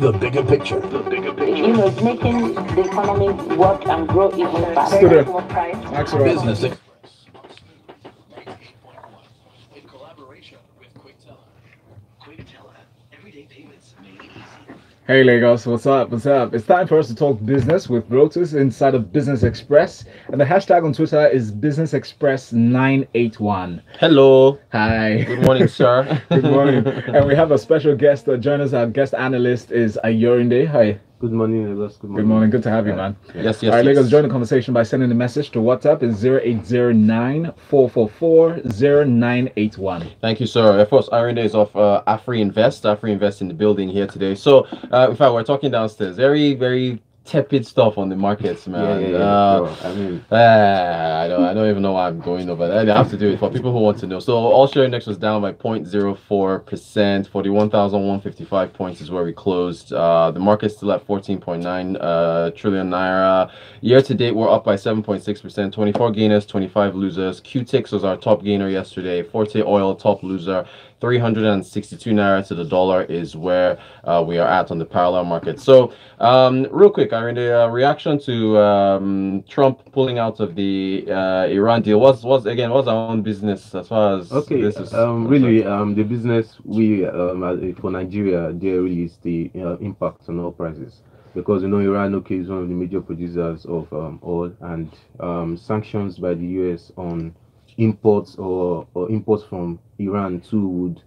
The bigger picture. The bigger picture. It's making the economy work and grow even faster. Student. Business Express. In collaboration with QuickTeller, everyday payments made easy. Hey Lagos, what's up? What's up? It's time for us to talk business with Rotus inside of Business Express. And the hashtag on Twitter is Business Express 981. Hello. Hi. Good morning, sir. Good morning. And we have a special guest that join us. Our guest analyst is Ayorinde. Hi. Good morning, Lagos. Good morning. Good morning. Good to have you, man. Yes. All right, Lagos, join the conversation by sending a message to WhatsApp. It's 0809-444-0981. Thank you, sir. Of course, Iron Day is of Afri Invest. Afri Invest in the building here today. So, in fact, we're talking downstairs. Very, very tepid stuff on the markets, man. Sure. I mean, I don't even know why I'm going over that. I have to do it for people who want to know. So all share index was down by 0.04%. 41,155 points is where we closed. The market's still at 14.9 trillion naira. Year to date, we're up by 7.6%. 24 gainers, 25 losers. QTix was our top gainer yesterday. Forte Oil, top loser. 362 naira to the dollar is where we are at on the parallel market. So, real quick, Irene, the reaction to Trump pulling out of the Iran deal was our own business as far as this is really the business for Nigeria there really is the impact on oil prices, because Iran is one of the major producers of oil, and sanctions by the US on imports or imports from Iran too would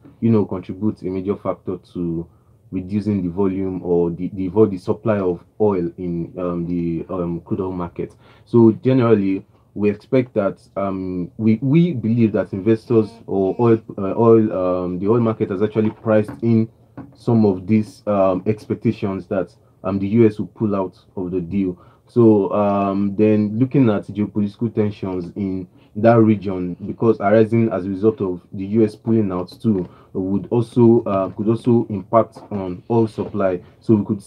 contribute a major factor to reducing the volume or the supply of oil in the crude oil market. So generally we expect that we believe that investors or the oil market has actually priced in some of these expectations that the US will pull out of the deal. So then looking at geopolitical tensions in that region, because arising as a result of the US pulling out too, would also could also impact on oil supply. So we could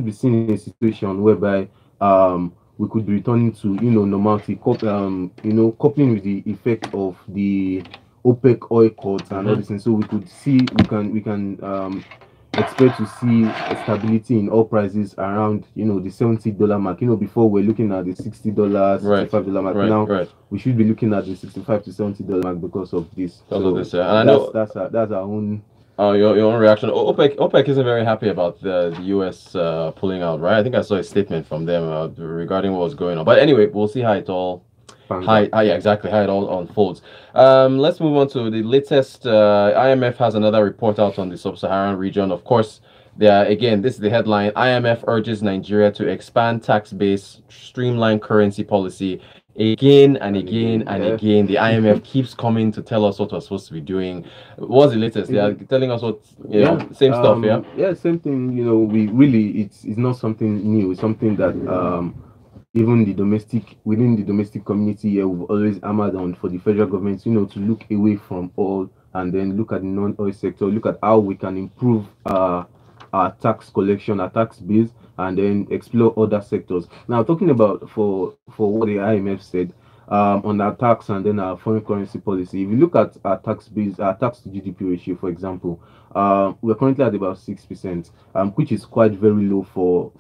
be seeing a situation whereby we could be returning to normality, coupling with the effect of the OPEC oil cuts and all this, and so we can expect to see a stability in oil prices around the $70 mark. Before we're looking at the $60, $65 mark. Now we should be looking at the $65 to $70 mark because of this. And I know that's our own. Your own reaction. OPEC isn't very happy about the US pulling out, right? I think I saw a statement from them regarding what was going on. But anyway, we'll see how it all. How it all unfolds. Let's move on to the latest. IMF has another report out on the sub-Saharan region. Of course, again, this is the headline: IMF urges Nigeria to expand tax base, streamline currency policy. Again and again and again, the IMF keeps coming to tell us what we're supposed to be doing. What's the latest? They are telling us what same stuff. Same thing. It's not something new. It's something that even within the domestic community here, we've always hammered on for the federal government, to look away from oil and then look at the non-oil sector, look at how we can improve our tax collection, our tax base, and then explore other sectors. Now, talking about for what the IMF said on our tax and then our foreign currency policy, if you look at our tax base, our tax to GDP ratio, for example, we're currently at about 6%, which is quite very low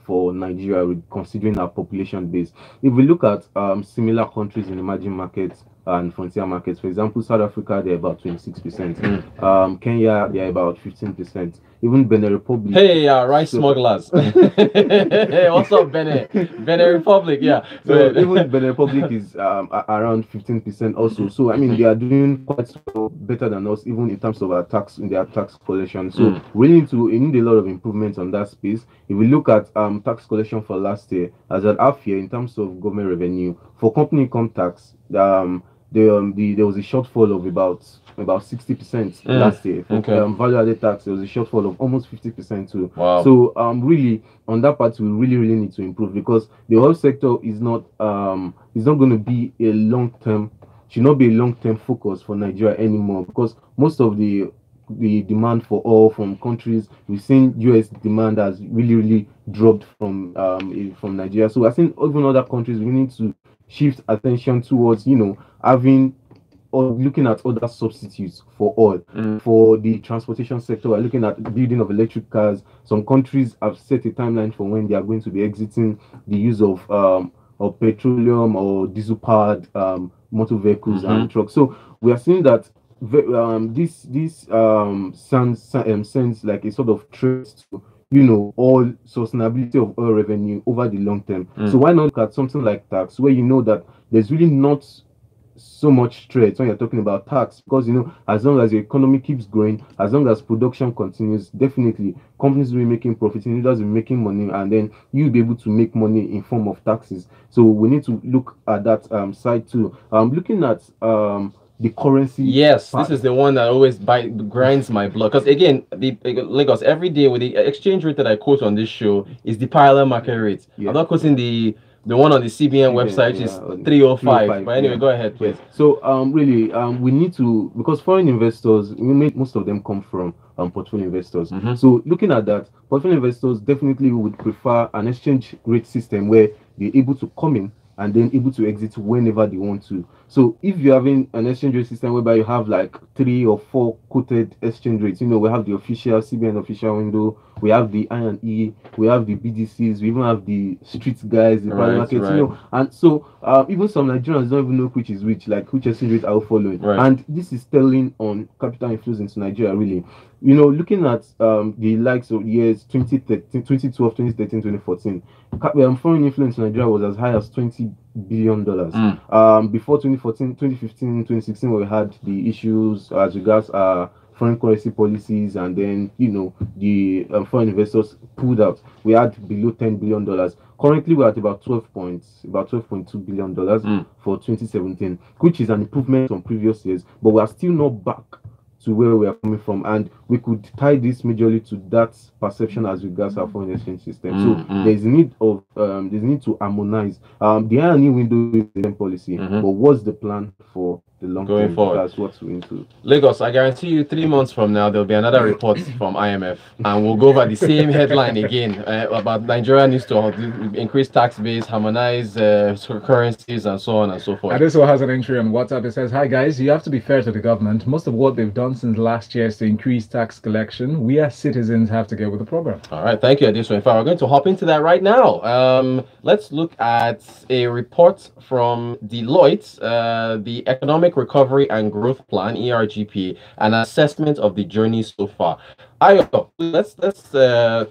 for Nigeria, considering our population base. If we look at similar countries in emerging markets and frontier markets, for example, South Africa, they're about 26%. Kenya, they're about 15%. Even Benin Republic. Hey, rice smugglers. Hey, what's up, Benin? Benin Republic, yeah. So even Benin Republic is around 15% also. So I mean, they are doing quite better than us, even in terms of their tax collection. So we need a lot of improvements on that space. If we look at tax collection for last year, as at half year, in terms of government revenue for company income tax, there was a shortfall of about 60% last year. For value added tax, there was a shortfall of almost 50% too. Wow. So really on that part we really need to improve, because the oil sector is not going to be should not be a long-term focus for Nigeria anymore, because most of the demand for oil from countries, we've seen US demand has really dropped from Nigeria. So I think even other countries, we need to shift attention towards having or looking at other substitutes for oil. For the transportation sector, we're looking at building of electric cars. Some countries have set a timeline for when they are going to be exiting the use of petroleum or diesel powered motor vehicles and trucks. So we are seeing that this sends like a sort of threat to all sustainability of oil revenue over the long term. So why not look at something like tax, where you know that there's really not so much threat when you're talking about tax, because as long as the economy keeps growing, as long as production continues, definitely companies will be making profit, individuals will be making money, and then you'll be able to make money in form of taxes. So we need to look at that side too. Looking at the currency. Yes, this is the one that always grinds my blood, because again, the Lagos every day with the exchange rate that I quote on this show is the parallel market rate. I'm not quoting the one on the CBN website is 305. But anyway, go ahead, please. So really, we need to, because foreign investors, most of them come from portfolio investors. So looking at that, portfolio investors definitely would prefer an exchange rate system where they're able to come in and then able to exit whenever they want to. So if you're having an exchange rate system whereby you have like 3 or 4 quoted exchange rates, we have the official CBN official window, we have the I&E, we have the BDCs, we even have the street guys, the private markets, and so even some Nigerians don't even know which is which, like which exchange rate are following. And this is telling on capital inflows into Nigeria, really. Looking at the likes of years 2013, 2012, 2013, 2014, foreign influence in Nigeria was as high as $20 billion. Before 2014, 2015, 2016, we had the issues as regards foreign currency policies, and then the foreign investors pulled out. We had below $10 billion. Currently, we're at about $12.2 billion for 2017, which is an improvement from previous years, but we are still not back to where we are coming from, and we could tie this majorly to that perception as regards our foreign exchange system. So there's need to harmonize. The I&E window is the policy, but what's the plan for the long going term? forward? That's what we're into. Lagos, I guarantee you 3 months from now there'll be another report from IMF, and we'll go over the same headline again about Nigeria needs to increase tax base, harmonize currencies, and so on and so forth. And this one has an entry on WhatsApp. It says, "Hi guys, you have to be fair to the government. Most of what they've done since last year is to increase tax collection. We as citizens have to get with the program." All right, thank you, Adiso. In fact, we're going to hop into that right now. Let's look at a report from Deloitte, the Economic Recovery and Growth Plan (ERGP), an assessment of the journey so far. Ayo, let's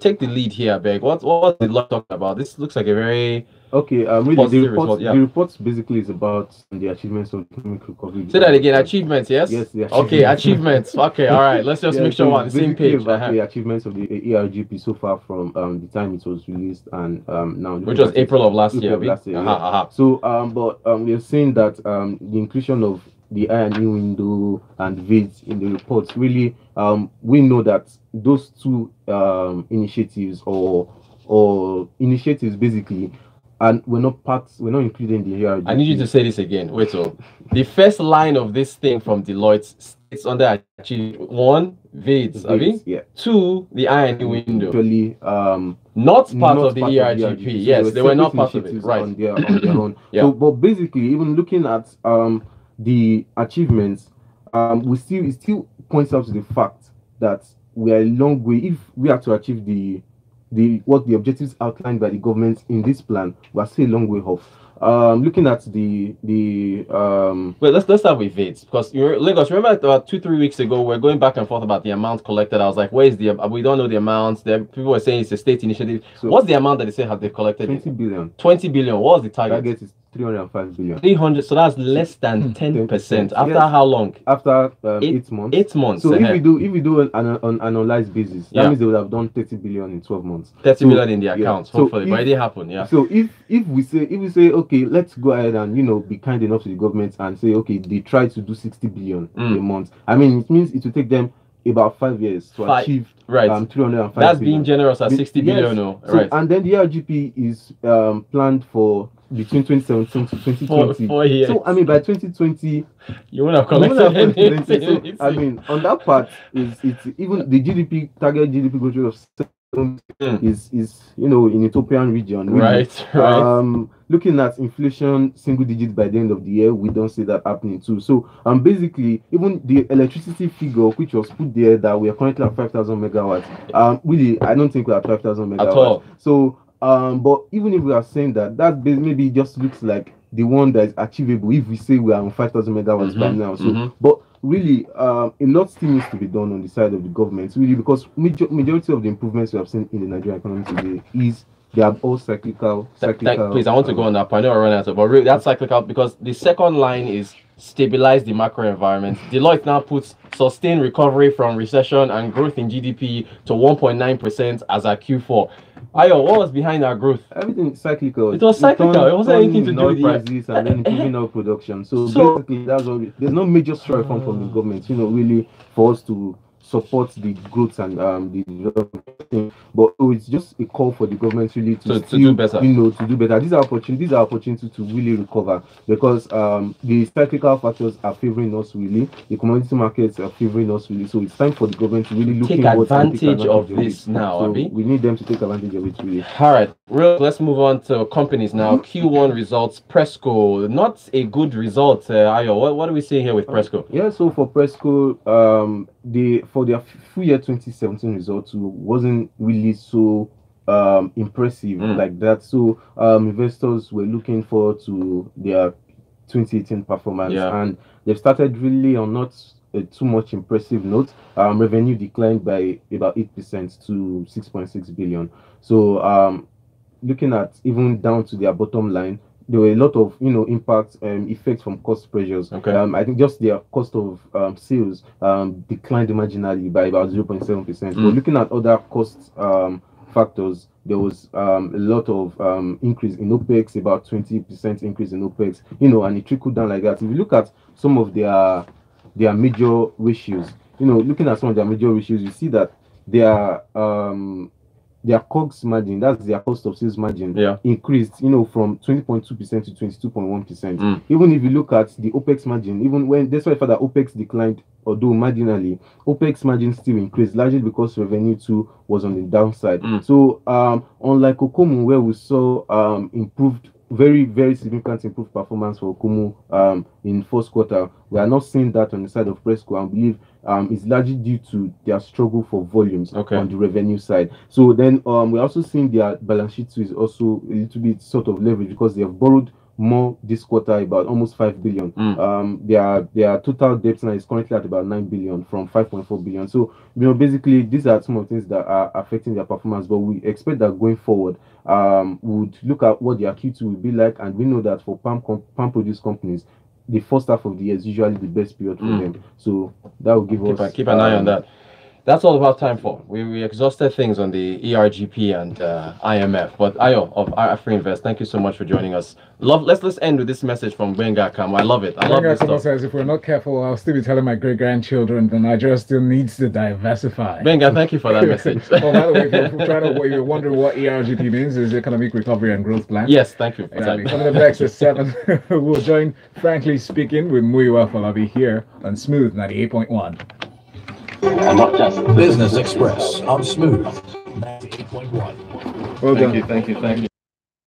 take the lead here, Beg. What Deloitte talking about? This looks like a very really the report basically is about the achievements of economic recovery. Say that again. Achievements, yes. Yes. Okay, achievements. Okay, all right. Let's just make sure we're on the same page. About the achievements of the ERGP so far from the time it was released and now, which was April of last year. So, we are saying that the inclusion of the I&E window and VIDs in the reports really, we know that those two initiatives or initiatives basically. And we're not including the ERGP. I need you to say this again. Wait, so the first line of this thing from Deloitte states under achieve 1, VIDs, yeah. 2, the I&E window. Actually, not part of the ERGP. So yes, they were not part of it. Right. On their own. So, but basically, even looking at the achievements, it still points out to the fact that we are a long way. If we are to achieve the objectives outlined by the government in this plan, we are still a long way off. Looking at well, let's start with VIDs, because Lagos, remember about 2-3 weeks ago we're going back and forth about the amount collected. I was like, where is we don't know the amounts. People were saying it's a state initiative. So what's the amount that they say have they collected? 20 billion. 20 billion. What was the target? Target is 305 billion. 300. So that's less than 10%. After how long? After 8 months. 8 months. So if we do an annualized basis, that means they would have done 30 billion in 12 months. 30 billion in the accounts, hopefully, but it didn't happen. Yeah. So if we say okay, let's go ahead and be kind enough to the government and say okay, they try to do 60 billion a month. I mean, it means it will take them about 5 years to achieve 305 That's billion. being generous at 60 billion. No, so, and then the RGP is planned for between 2017 to 2020. 4 years. So I mean, by 2020, you won't have collected anything. So, I mean, on that part, it's even the target GDP growth rate of is in utopian region, really. Right. Looking at inflation single digit by the end of the year, we don't see that happening too. So basically, even the electricity figure which was put there that we are currently at 5,000 megawatts, really I don't think we're at 5,000 megawatts At all. So but even if we are saying that maybe just looks like the one that is achievable if we say we are on 5,000 megawatts by now. So but really a lot still needs to be done on the side of the government, really, because majority of the improvements we have seen in the Nigerian economy today is they are all cyclical. Please, I want to go on that point. I know I run out of, but really, that's cyclical because the second line is stabilize the macro environment. Deloitte now puts sustained recovery from recession and growth in GDP to 1.9% as at Q4. Ayo, what was behind our growth? Everything cyclical. It was cyclical. It wasn't anything to do with prices and then improving our production. So basically, that's all. There's no major strike from the government, really, for us to support the growth and the development. But it's just a call for the government really to do better. To do better. These are opportunities to really recover, because the cyclical factors are favoring us really. The commodity markets are favoring us really. So it's time for the government to really take advantage of this now. So we need them to take advantage of it really. All right, let's move on to companies now. Q1 results. Presco, not a good result. Ayo, what are we seeing here with Presco? Yeah, so for Presco, for their full year 2017 results wasn't really so impressive like that. So investors were looking forward to their 2018 performance, and they've started really on not a too much impressive note. Revenue declined by about 8% to 6.6 billion. So looking at even down to their bottom line, there were a lot of impact effects from cost pressures. I think just their cost of sales declined marginally by about 0.7%. But looking at other cost factors, there was a lot of increase in OPEX, about 20% increase in OPEX, and it trickled down like that. If you look at some of their major ratios, you see that their COGS margin, that's their cost of sales margin, increased, from 20.2% to 22.1%. Even if you look at the OPEX margin, even when despite the fact that OPEX declined, although marginally, OPEX margin still increased, largely because revenue too was on the downside. So unlike Okomu, where we saw very, very significant improved performance for Okumu in first quarter, we are not seeing that on the side of Presco, and believe it's largely due to their struggle for volumes on the revenue side. So then we're also seeing their balance sheet too is also a little bit sort of leverage, because they have borrowed more this quarter, about almost 5 billion. Their total debt now is currently at about 9 billion from 5.4 billion. So basically these are some of the things that are affecting their performance, but we expect that going forward would look at what their Q2 will be like, and we know that for palm produce companies, the first half of the year is usually the best period for them. So that will give us keep an eye on that. That's all about time for. We exhausted things on the ERGP and IMF. But Ayo of AfriInvest, thank you so much for joining us. Let's end with this message from Benga Kam. I love it. I love this stuff. Says, if we're not careful, I'll still be telling my great-grandchildren that Nigeria still needs to diversify. Benga, thank you for that message. Well, by the way, if you're wondering what ERGP means, is Economic Recovery and Growth Plan. Yes, thank you. Coming up next at 7, we'll join Frankly Speaking with Muyiwa Falabi here on Smooth 98.1. And not just Business Express on Smooth 98.1. Well done. Thank you.